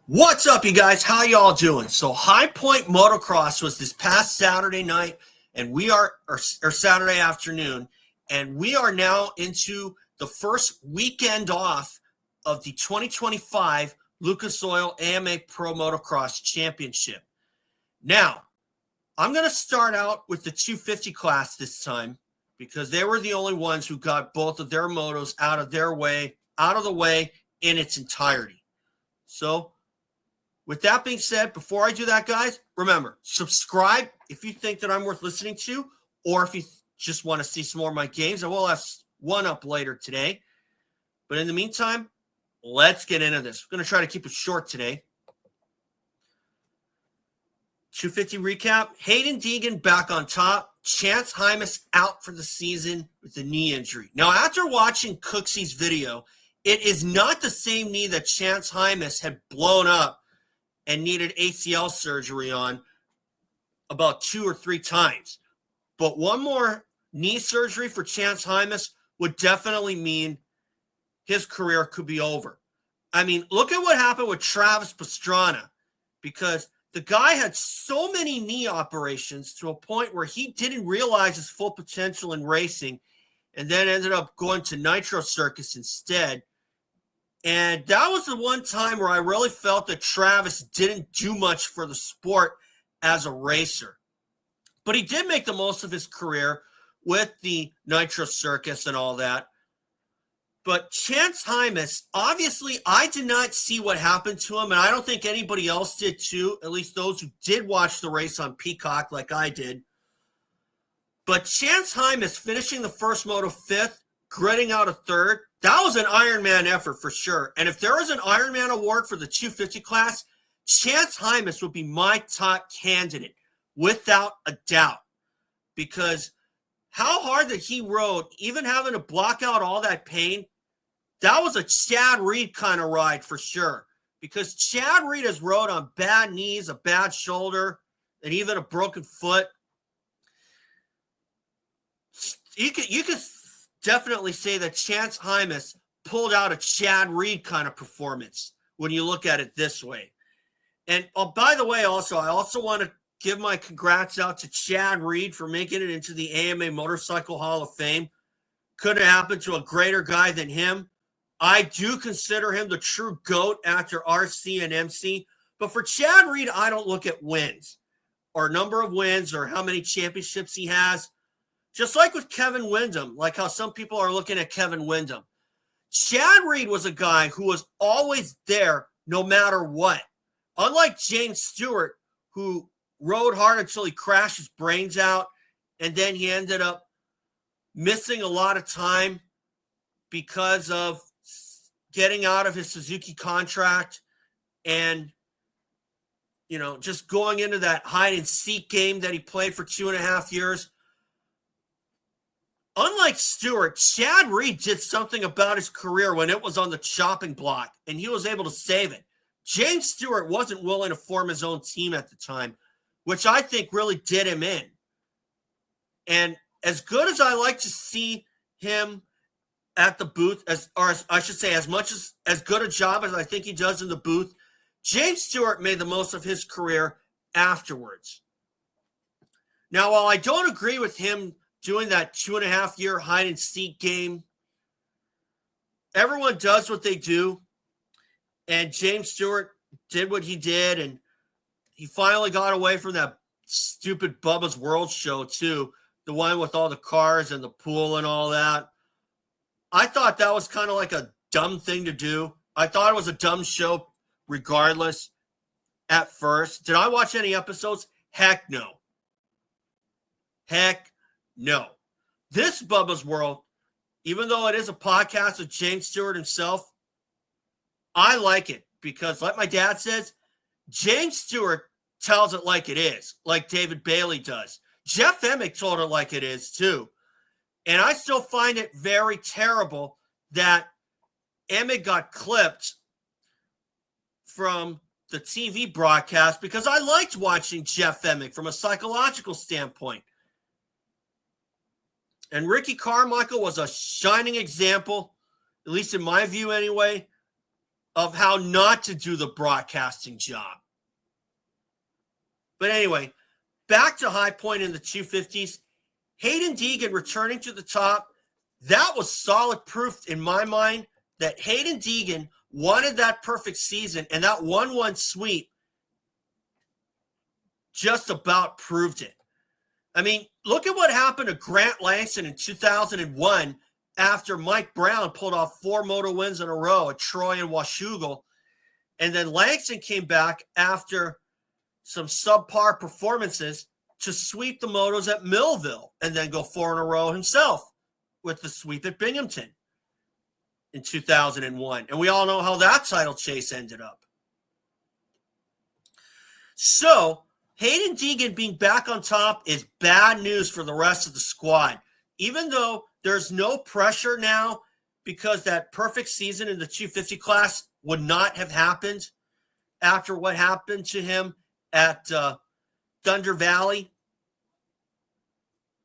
What's up, you guys? How y'all doing? So High Point Motocross was this past Saturday night, and or Saturday afternoon, and we are now into the first weekend off of the 2025 Lucas Oil AMA Pro Motocross Championship. Now, I'm going to start out with the 250 class this time because they were the only ones who got both of their motos out of the way in its entirety. So, with that being said, before I do that, guys, remember, subscribe if you think that I'm worth listening to, or if you just want to see some more of my games. I will have one up later today. But in the meantime, let's get into this. We're going to try to keep it short today. 250 recap. Haiden Deegan back on top. Chance Hymas out for the season with a knee injury. Now, after watching Cooksy's video, it is not the same knee that Chance Hymas had blown up and needed ACL surgery on about 2 or 3 times. But one more knee surgery for Chance Hymas would definitely mean his career could be over. I mean, look at what happened with Travis Pastrana, because the guy had so many knee operations to a point where he didn't realize his full potential in racing and then ended up going to Nitro Circus instead. And that was the one time where I really felt that Travis didn't do much for the sport as a racer. But he did make the most of his career with the Nitro Circus and all that. But Chance Hymas, obviously, I did not see what happened to him, and I don't think anybody else did too, at least those who did watch the race on Peacock like I did. But Chance Hymas finishing the first moto 5th, gritting out a 3rd, that was an Ironman effort for sure. And if there was an Ironman award for the 250 class, Chance Hymas would be my top candidate, without a doubt. Because how hard that he rode, even having to block out all that pain, that was a Chad Reed kind of ride for sure. Because Chad Reed has rode on bad knees, a bad shoulder, and even a broken foot. You could definitely say that Chance Hymas pulled out a Chad Reed kind of performance when you look at it this way. And by the way, I also want to give my congrats out to Chad Reed for making it into the AMA Motorcycle Hall of Fame. Couldn't have happened to a greater guy than him. I do consider him the true GOAT after RC and MC. But for Chad Reed, I don't look at wins or number of wins or how many championships he has. Just like with Kevin Windham, like how some people are looking at Kevin Windham. Chad Reed was a guy who was always there no matter what. Unlike James Stewart, who rode hard until he crashed his brains out, and then he ended up missing a lot of time because of getting out of his Suzuki contract and, just going into that hide-and-seek game that he played for 2.5 years. Unlike Stewart, Chad Reed did something about his career when it was on the chopping block, and he was able to save it. James Stewart wasn't willing to form his own team at the time, which I think really did him in. And as good as I like to see him at the booth, as much as good a job as I think he does in the booth, James Stewart made the most of his career afterwards. Now, while I don't agree with him doing that 2.5-year hide-and-seek game, everyone does what they do, and James Stewart did what he did, and he finally got away from that stupid Bubba's World show, too, the one with all the cars and the pool and all that. I thought that was kind of like a dumb thing to do. I thought it was a dumb show regardless at first. Did I watch any episodes? Heck no. Heck no. This Bubba's World, even though it is a podcast with James Stewart himself, I like it because, like my dad says, James Stewart tells it like it is, like David Bailey does. Jeff Emick told it like it is, too. And I still find it very terrible that Emick got clipped from the TV broadcast because I liked watching Jeff Emick from a psychological standpoint. And Ricky Carmichael was a shining example, at least in my view anyway, of how not to do the broadcasting job. But anyway, back to High Point in the 250s. Haiden Deegan returning to the top. That was solid proof in my mind that Haiden Deegan wanted that perfect season, and that 1-1 sweep just about proved it. I mean, look at what happened to Grant Langston in 2001 after Mike Brown pulled off 4 moto wins in a row at Troy and Washougal. And then Langston came back after some subpar performances to sweep the motos at Millville and then go 4 in a row himself with the sweep at Binghamton in 2001. And we all know how that title chase ended up. So Haiden Deegan being back on top is bad news for the rest of the squad. Even though there's no pressure now because that perfect season in the 250 class would not have happened after what happened to him at Thunder Valley.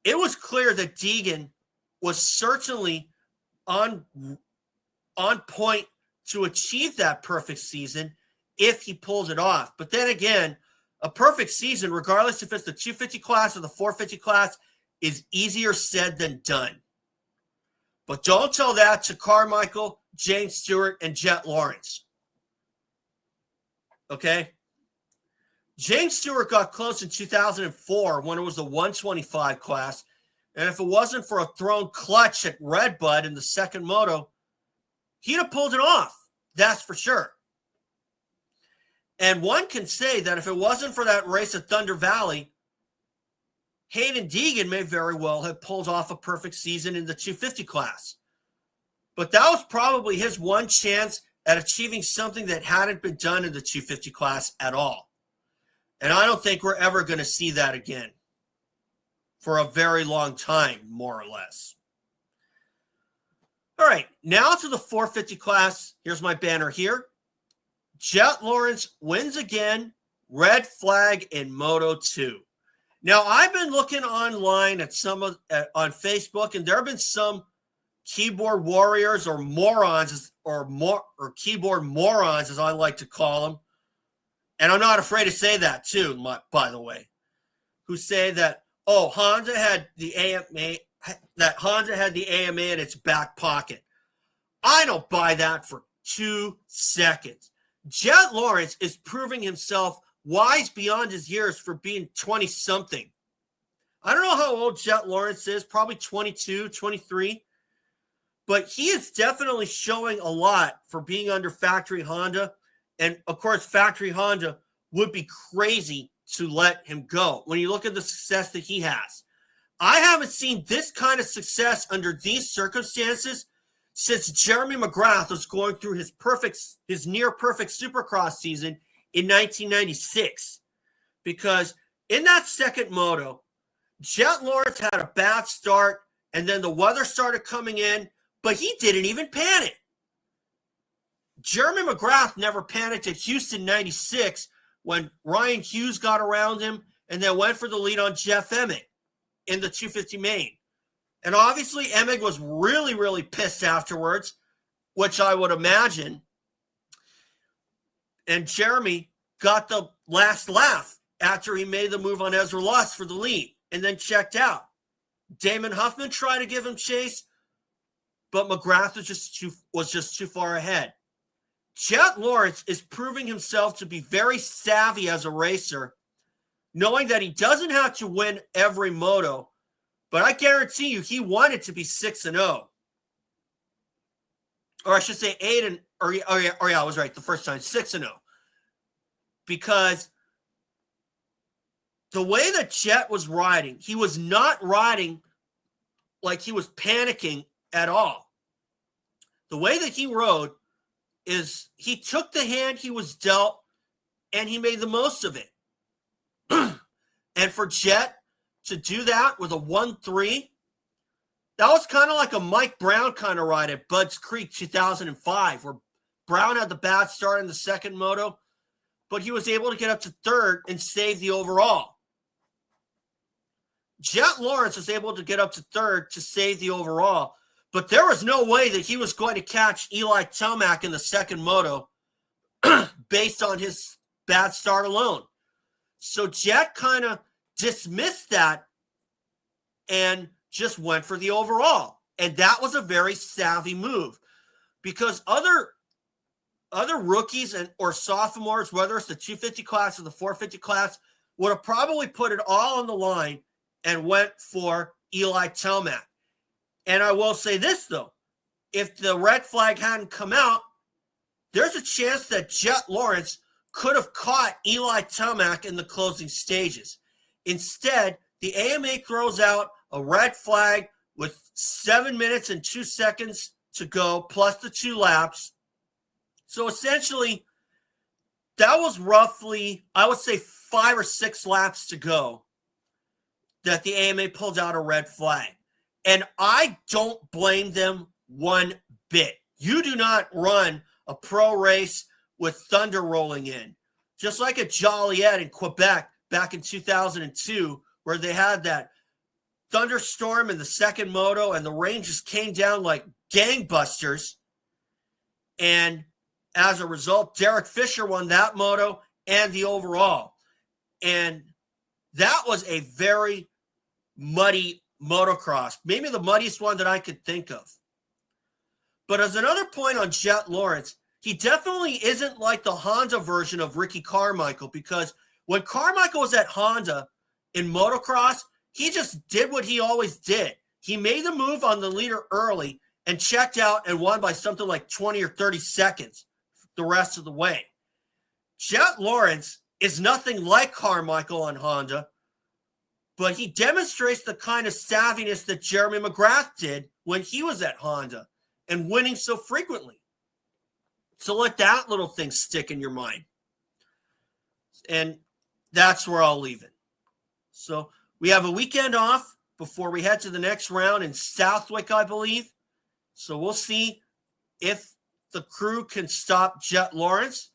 It was clear that Deegan was certainly on point to achieve that perfect season if he pulls it off. But then again, a perfect season, regardless if it's the 250 class or the 450 class, is easier said than done. But don't tell that to Carmichael, James Stewart, and Jett Lawrence. Okay? James Stewart got close in 2004 when it was the 125 class. And if it wasn't for a thrown clutch at Redbud in the second moto, he'd have pulled it off. That's for sure. And one can say that if it wasn't for that race at Thunder Valley, Haiden Deegan may very well have pulled off a perfect season in the 250 class. But that was probably his one chance at achieving something that hadn't been done in the 250 class at all. And I don't think we're ever going to see that again for a very long time, more or less. All right, now to the 450 class. Here's my banner here. Jett Lawrence wins again, red flag in Moto 2. Now, I've been looking online at on Facebook, and there have been some keyboard warriors or morons, or keyboard morons, as I like to call them. And I'm not afraid to say that, too, by the way, who say that, oh, Honda had the AMA in its back pocket. I don't buy that for 2 seconds. Jett Lawrence is proving himself wise beyond his years for being 20-something. I don't know how old Jett Lawrence is, probably 22, 23. But he is definitely showing a lot for being under factory Honda. And, of course, factory Honda would be crazy to let him go when you look at the success that he has. I haven't seen this kind of success under these circumstances since Jeremy McGrath was going through his near-perfect Supercross season in 1996. Because in that second moto, Jett Lawrence had a bad start, and then the weather started coming in, but he didn't even panic. Jeremy McGrath never panicked at Houston 96 when Ryan Hughes got around him and then went for the lead on Jeff Emig in the 250 main. And obviously, Emig was really, really pissed afterwards, which I would imagine. And Jeremy got the last laugh after he made the move on Ezra Luss for the lead and then checked out. Damon Huffman tried to give him chase, but McGrath was just too far ahead. Jett Lawrence is proving himself to be very savvy as a racer, knowing that he doesn't have to win every moto, but I guarantee you he wanted to be 6-0. Or I should say 8 I was right the first time, 6-0. Because the way that Jett was riding, he was not riding like he was panicking at all. The way that he rode is he took the hand he was dealt and he made the most of it. And for Jett to do that with a 1-3, that was kind of like a Mike Brown kind of ride at Budds Creek 2005, where Brown had the bad start in the second moto, but he was able to get up to third and save the overall. Jett Lawrence was able to get up to third to save the overall, but there was no way that he was going to catch Eli Tomac in the second moto based on his bad start alone. So Jett kind of dismissed that and just went for the overall. And that was a very savvy move, because other rookies or sophomores, whether it's the 250 class or the 450 class, would have probably put it all on the line and went for Eli Tomac. And I will say this, though. If the red flag hadn't come out, there's a chance that Jett Lawrence could have caught Eli Tomac in the closing stages. Instead, the AMA throws out a red flag with 7 minutes and 2 seconds to go, plus the 2 laps. So essentially, that was roughly, I would say, 5 or 6 laps to go that the AMA pulled out a red flag. And I don't blame them one bit. You do not run a pro race with thunder rolling in. Just like at Joliet in Quebec back in 2002, where they had that thunderstorm in the second moto and the rain just came down like gangbusters. And as a result, Derek Fisher won that moto and the overall. And that was a very muddy motocross, maybe the muddiest one that I could think of. But as another point on Jett Lawrence, he definitely isn't like the Honda version of Ricky Carmichael, because when Carmichael was at Honda in motocross, he just did what he always did. He made the move on the leader early and checked out and won by something like 20 or 30 seconds the rest of the way. Jett Lawrence is nothing like Carmichael on Honda, but he demonstrates the kind of savviness that Jeremy McGrath did when he was at Honda and winning so frequently. So let that little thing stick in your mind. And that's where I'll leave it. So we have a weekend off before we head to the next round in Southwick, I believe. So we'll see if the crew can stop Jett Lawrence.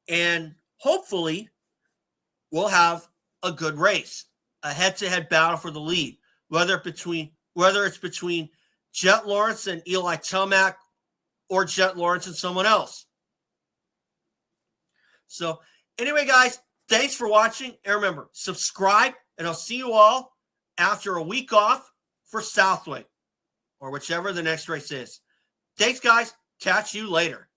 And hopefully we'll have a good race, a head-to-head battle for the lead, whether it's between Jett Lawrence and Eli Tomac or Jett Lawrence and someone else. So anyway, guys, thanks for watching. And remember, subscribe, and I'll see you all after a week off for Southwick or whichever the next race is. Thanks, guys. Catch you later.